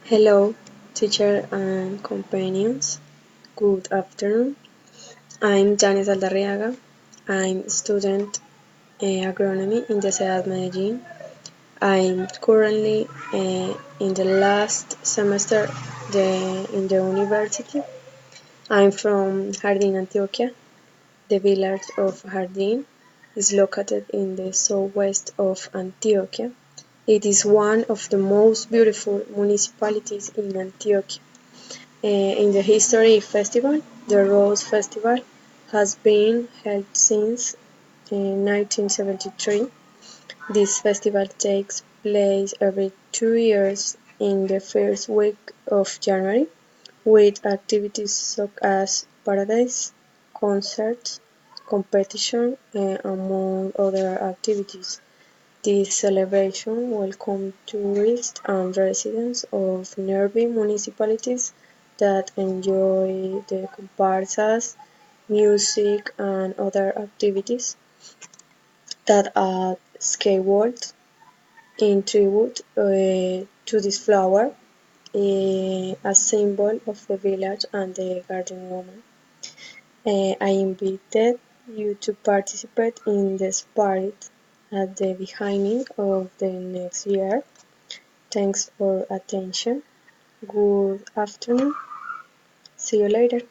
Hello, teacher and companions. Good afternoon. I'm Janes Aldarriaga. I'm student agronomy in the ciudad Medellin. I'm currently in the last semester in the university. I'm from Jardín, Antioquia. The village of Jardín is located in the southwest of Antioquia. It is one of the most beautiful municipalities in Antioquia. In the History Festival, the Rose Festival has been held since 1973. This festival takes place every 2 years in the first week of January, with activities such as parades, concerts, competition, among other activities. This celebration welcomes tourists and residents of nearby municipalities that enjoy the comparsas, music, and other activities that add skateboard in tribute to this flower, a symbol of the village and the garden woman. I invited you to participate in the spirit at the beginning of the next year. Thanks for attention. Good afternoon. See you later.